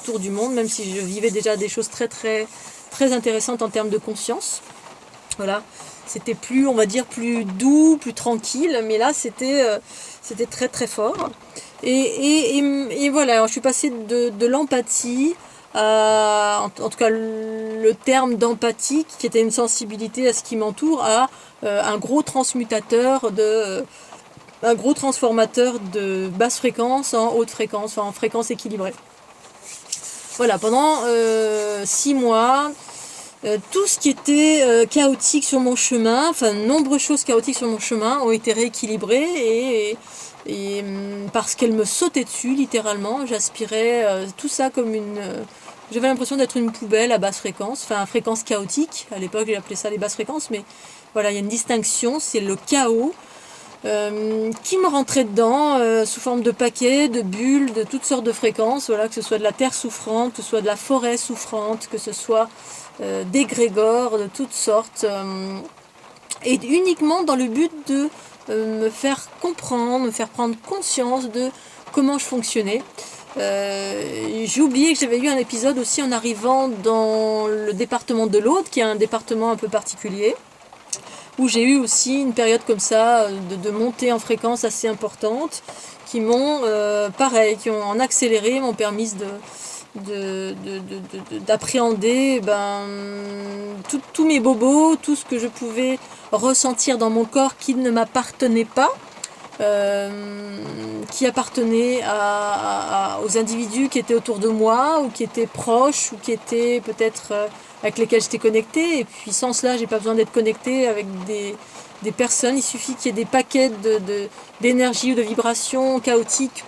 tour du monde, même si je vivais déjà des choses très très très intéressantes en termes de conscience. Voilà, c'était plus, on va dire, plus doux, plus tranquille, mais là c'était très très fort. Et voilà, alors, je suis passée de l'empathie à, en tout cas le terme d'empathie, qui était une sensibilité à ce qui m'entoure, à un gros transmutateur un gros transformateur de basse fréquence en haute fréquence, enfin en fréquence équilibrée. Voilà, pendant 6 mois, tout ce qui était chaotique sur mon chemin, enfin nombreuses choses chaotiques sur mon chemin ont été rééquilibrées et parce qu'elles me sautaient dessus littéralement, j'aspirais tout ça comme j'avais l'impression d'être une poubelle à basse fréquence, enfin fréquence chaotique, à l'époque j'ai appelé ça les basses fréquences, mais voilà, il y a une distinction, c'est le chaos. Qui me rentrait dedans sous forme de paquets, de bulles, de toutes sortes de fréquences, voilà, que ce soit de la terre souffrante, que ce soit de la forêt souffrante, que ce soit des grégores de toutes sortes, et uniquement dans le but de me faire comprendre, me faire prendre conscience de comment je fonctionnais. J'ai oublié que j'avais eu un épisode aussi en arrivant dans le département de l'Aude, qui est un département un peu particulier, où j'ai eu aussi une période comme ça de montée en fréquence assez importante, qui m'ont, pareil, qui ont en accéléré, m'ont permis d'appréhender tous mes bobos, tout ce que je pouvais ressentir dans mon corps qui ne m'appartenait pas, qui appartenait aux individus qui étaient autour de moi, ou qui étaient proches, ou qui étaient peut-être avec lesquels j'étais connectée. Et puis sans cela, j'ai pas besoin d'être connectée avec des personnes. Il suffit qu'il y ait des paquets d'énergie ou de vibrations chaotiques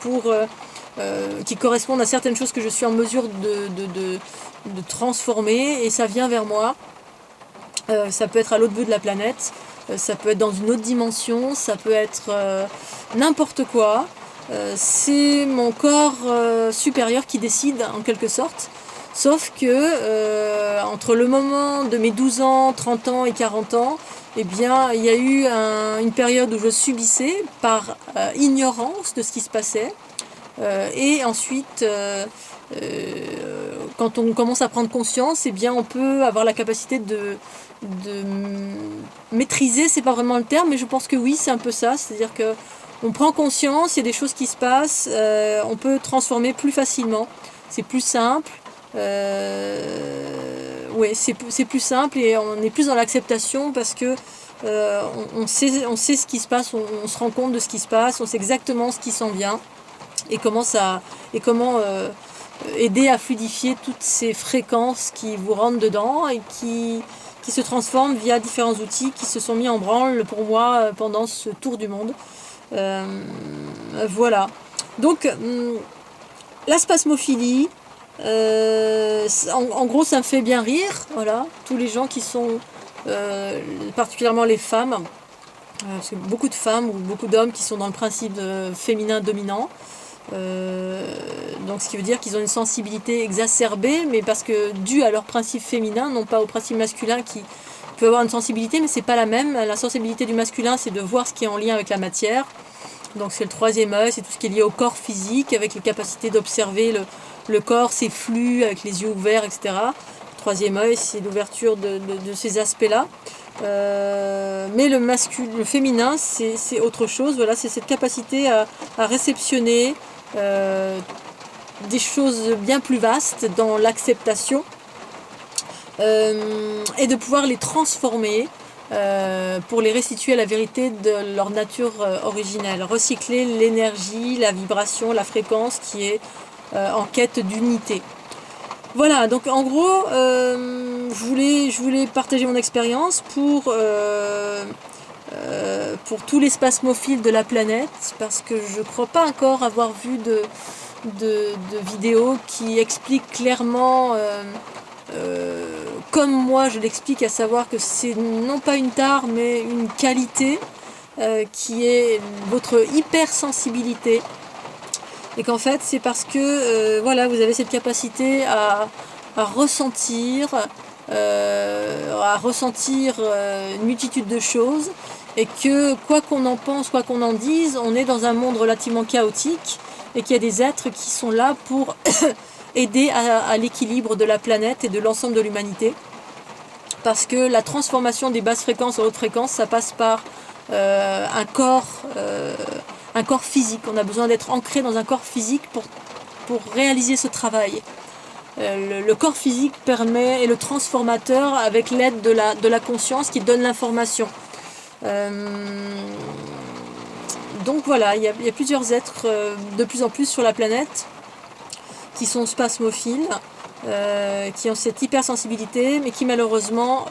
qui correspondent à certaines choses que je suis en mesure de transformer, et ça vient vers moi. Ça peut être à l'autre bout de la planète, ça peut être dans une autre dimension, ça peut être n'importe quoi. C'est mon corps supérieur qui décide en quelque sorte. Sauf que entre le moment de mes 12 ans, 30 ans et 40 ans, eh bien, il y a eu une période où je subissais par ignorance de ce qui se passait. Et ensuite, quand on commence à prendre conscience, eh bien, on peut avoir la capacité de maîtriser, c'est pas vraiment le terme, mais je pense que oui, c'est un peu ça. C'est-à-dire que on prend conscience, il y a des choses qui se passent, on peut transformer plus facilement. C'est plus simple. Ouais, c'est plus simple, et on est plus dans l'acceptation parce que on sait ce qui se passe, on se rend compte de ce qui se passe, on sait exactement ce qui s'en vient, et comment aider à fluidifier toutes ces fréquences qui vous rentrent dedans et qui se transforment via différents outils qui se sont mis en branle pour moi pendant ce tour du monde. Voilà. Donc, la spasmophilie, en gros, ça me fait bien rire. Voilà. Tous les gens qui sont, particulièrement les femmes, parce que beaucoup de femmes ou beaucoup d'hommes qui sont dans le principe féminin dominant. Donc ce qui veut dire qu'ils ont une sensibilité exacerbée, mais parce que dû à leur principe féminin, non pas au principe masculin qui peut avoir une sensibilité, mais c'est pas la même. La sensibilité du masculin, c'est de voir ce qui est en lien avec la matière. Donc c'est le troisième œil, c'est tout ce qui est lié au corps physique, avec les capacités d'observer le corps, ses flux, avec les yeux ouverts, etc. Le troisième œil, c'est l'ouverture de ces aspects-là. Mais le féminin, c'est autre chose. Voilà, c'est cette capacité à réceptionner des choses bien plus vastes dans l'acceptation, et de pouvoir les transformer pour les restituer à la vérité de leur nature originelle. Recycler l'énergie, la vibration, la fréquence qui est en quête d'unité. Voilà, donc en gros, je voulais partager mon expérience pour tous les spasmophiles de la planète, parce que je ne crois pas encore avoir vu de vidéos qui expliquent clairement, comme moi je l'explique, à savoir que c'est non pas une tare, mais une qualité qui est votre hypersensibilité. Et qu'en fait, c'est parce que voilà, vous avez cette capacité à ressentir, une multitude de choses, et que quoi qu'on en pense, quoi qu'on en dise, on est dans un monde relativement chaotique, et qu'il y a des êtres qui sont là pour aider à l'équilibre de la planète et de l'ensemble de l'humanité. Parce que la transformation des basses fréquences en hautes fréquences, ça passe par un corps physique. On a besoin d'être ancré dans un corps physique pour réaliser ce travail. Le corps physique permet, est le transformateur avec l'aide de la conscience qui donne l'information. Donc voilà, il y a plusieurs êtres de plus en plus sur la planète qui sont spasmophiles, qui ont cette hypersensibilité, mais qui malheureusement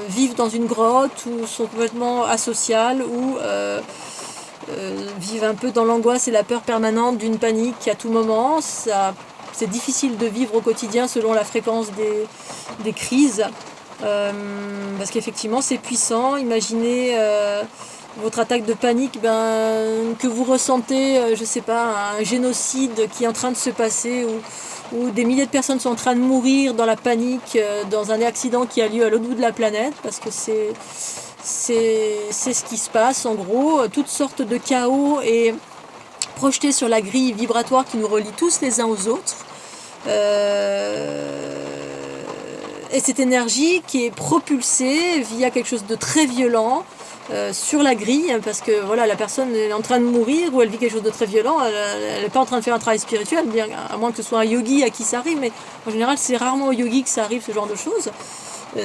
vivent dans une grotte ou sont complètement asociales ou vivent un peu dans l'angoisse et la peur permanente d'une panique à tout moment. C'est difficile de vivre au quotidien selon la fréquence des crises, parce qu'effectivement c'est puissant. Imaginez votre attaque de panique, que vous ressentez, je sais pas, un génocide qui est en train de se passer, où des milliers de personnes sont en train de mourir dans la panique, dans un accident qui a lieu à l'autre bout de la planète, parce que c'est ce qui se passe en gros. Toutes sortes de chaos est projeté sur la grille vibratoire qui nous relie tous les uns aux autres. Et cette énergie qui est propulsée via quelque chose de très violent sur la grille, parce que voilà, la personne est en train de mourir ou elle vit quelque chose de très violent, elle n'est pas en train de faire un travail spirituel, bien, à moins que ce soit un yogi à qui ça arrive, mais en général c'est rarement aux yogis que ça arrive, ce genre de choses.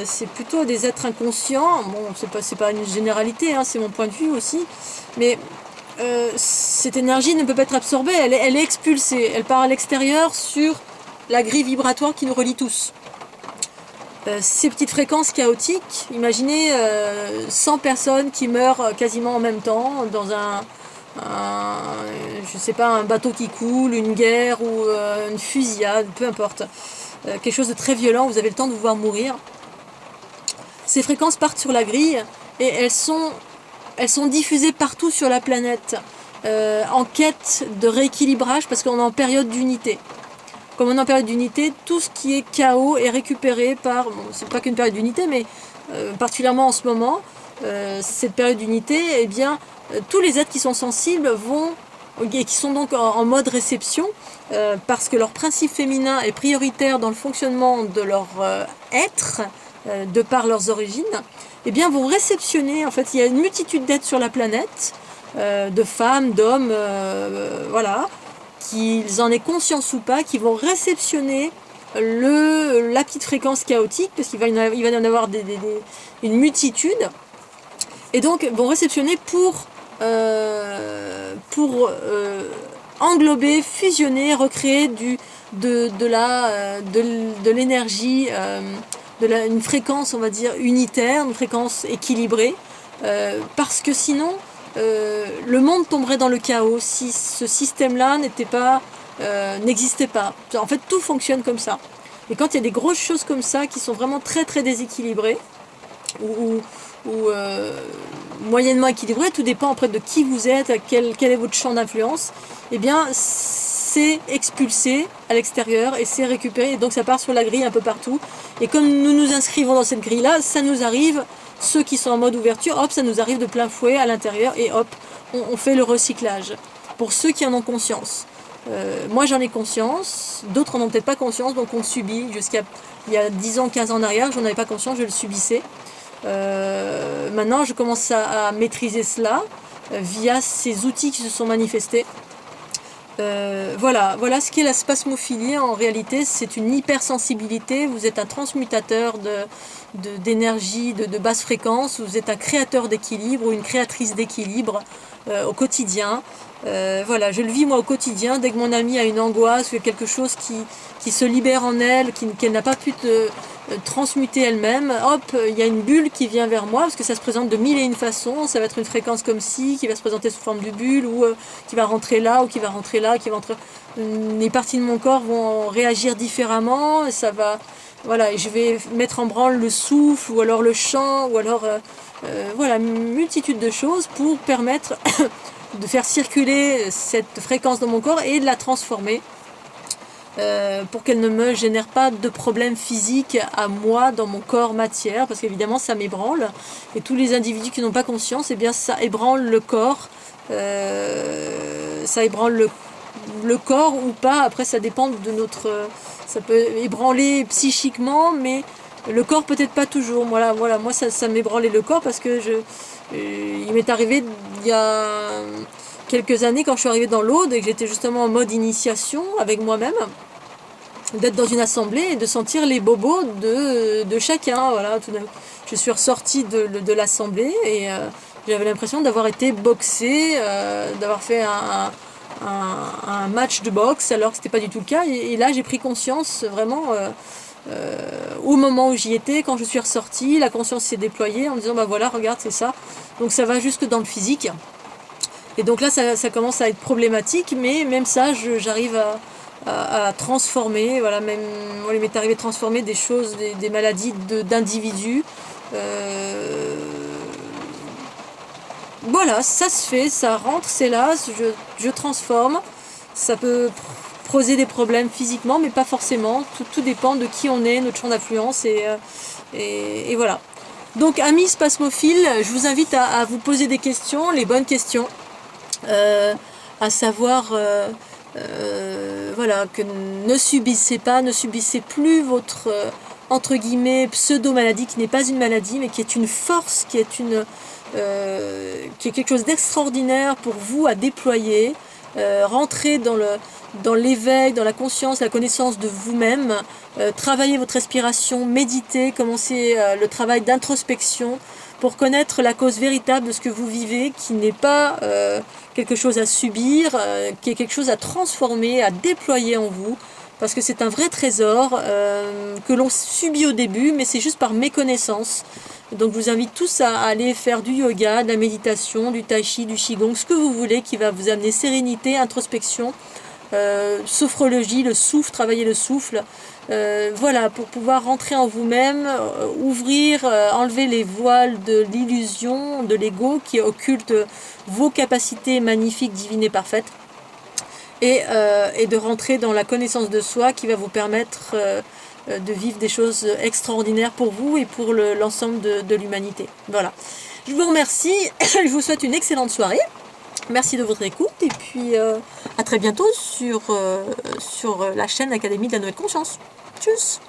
C'est plutôt des êtres inconscients. Bon, c'est pas une généralité, hein, c'est mon point de vue aussi, mais cette énergie ne peut pas être absorbée, elle est expulsée, elle part à l'extérieur sur la grille vibratoire qui nous relie tous. Ces petites fréquences chaotiques, imaginez 100 personnes qui meurent quasiment en même temps dans je sais pas, un bateau qui coule, une guerre ou une fusillade, peu importe. Quelque chose de très violent, vous avez le temps de vous voir mourir. Ces fréquences partent sur la grille et elles sont diffusées partout sur la planète en quête de rééquilibrage, parce qu'on est en période d'unité. Comme on est en période d'unité, tout ce qui est chaos est récupéré par, bon, c'est pas qu'une période d'unité, mais particulièrement en ce moment, cette période d'unité, eh bien, tous les êtres qui sont sensibles vont, et qui sont donc en mode réception, parce que leur principe féminin est prioritaire dans le fonctionnement de leur être, de par leurs origines, eh bien, vont réceptionner, en fait, il y a une multitude d'êtres sur la planète, de femmes, d'hommes, voilà, qu'ils en aient conscience ou pas, qui vont réceptionner la petite fréquence chaotique, parce qu'il va y en avoir une multitude, et donc vont réceptionner pour englober, fusionner, recréer de l'énergie, une fréquence, on va dire, unitaire, une fréquence équilibrée, parce que sinon le monde tomberait dans le chaos si ce système-là n'existait pas. En fait, tout fonctionne comme ça. Et quand il y a des grosses choses comme ça qui sont vraiment très très déséquilibrées ou moyennement équilibrées, tout dépend après de qui vous êtes, quel est votre champ d'influence, eh bien c'est expulsé à l'extérieur et c'est récupéré, et donc ça part sur la grille un peu partout. Et comme nous nous inscrivons dans cette grille-là, ça nous arrive. Ceux qui sont en mode ouverture, hop, ça nous arrive de plein fouet à l'intérieur et hop, on fait le recyclage. Pour ceux qui en ont conscience. Moi j'en ai conscience, d'autres n'en ont peut-être pas conscience, donc on le subit. Jusqu'à il y a 10 ans, 15 ans en arrière, j'en avais pas conscience, je le subissais. Maintenant je commence à maîtriser cela via ces outils qui se sont manifestés. Voilà ce qu'est la spasmophilie. En réalité, c'est une hypersensibilité. Vous êtes un transmutateur d'énergie de basse fréquence. Vous êtes un créateur d'équilibre ou une créatrice d'équilibre au quotidien. Voilà, je le vis moi au quotidien. Dès que mon amie a une angoisse ou quelque chose qui se libère en elle, qu'elle n'a pas pu transmuter elle-même, hop, il y a une bulle qui vient vers moi, parce que ça se présente de mille et une façons. Ça va être une fréquence comme ci, qui va se présenter sous forme de bulle, ou qui va rentrer là, ou qui va rentrer là, qui va rentrer... Les parties de mon corps vont réagir différemment, et ça va... Voilà, et je vais mettre en branle le souffle, ou alors le chant, ou alors... voilà, une multitude de choses pour permettre de faire circuler cette fréquence dans mon corps et de la transformer. Pour qu'elle ne me génère pas de problèmes physiques à moi dans mon corps matière, parce qu'évidemment ça m'ébranle, et tous les individus qui n'ont pas conscience, eh bien ça ébranle le corps, ça ébranle le corps ou pas. Après, ça dépend de notre... ça peut ébranler psychiquement, mais le corps peut-être pas toujours. Voilà, moi ça m'ébranlait le corps parce que il m'est arrivé il y a quelques années quand je suis arrivée dans l'Aude et que j'étais justement en mode initiation avec moi-même, d'être dans une assemblée et de sentir les bobos de chacun. Voilà, je suis ressortie de l'assemblée et j'avais l'impression d'avoir été boxée, d'avoir fait un match de boxe alors que c'était pas du tout le cas. Et là, j'ai pris conscience vraiment au moment où j'y étais, quand je suis ressortie, la conscience s'est déployée en me disant bah voilà, regarde, c'est ça. Donc ça va jusque dans le physique. Et donc là, ça commence à être problématique, mais même ça, j'arrive à transformer. Voilà, même il m'est arrivé de transformer des choses, des maladies d'individus. Voilà, ça se fait, ça rentre, c'est là, je transforme. Ça peut poser des problèmes physiquement, mais pas forcément. Tout dépend de qui on est, notre champ d'influence, et voilà. Donc, amis spasmophiles, je vous invite à vous poser des questions, les bonnes questions, à savoir, voilà, que ne subissez plus votre, entre guillemets, pseudo-maladie, qui n'est pas une maladie, mais qui est une force, qui est quelque chose d'extraordinaire pour vous à déployer. Rentrer dans l'éveil, dans la conscience, la connaissance de vous-même, travailler votre respiration, méditer, commencer le travail d'introspection pour connaître la cause véritable de ce que vous vivez, qui n'est pas quelque chose à subir, qui est quelque chose à transformer, à déployer en vous, parce que c'est un vrai trésor que l'on subit au début, mais c'est juste par méconnaissance. Donc je vous invite tous à aller faire du yoga, de la méditation, du tai chi, du qigong, ce que vous voulez qui va vous amener sérénité, introspection, sophrologie, le souffle, travailler le souffle. Voilà, pour pouvoir rentrer en vous-même, ouvrir, enlever les voiles de l'illusion, de l'ego qui occulte vos capacités magnifiques, divines et parfaites. Et de rentrer dans la connaissance de soi qui va vous permettre de vivre des choses extraordinaires pour vous et pour l'ensemble de l'humanité. Voilà. Je vous remercie, je vous souhaite une excellente soirée. Merci de votre écoute et puis à très bientôt sur la chaîne Académie de la Nouvelle Conscience. Tchuss!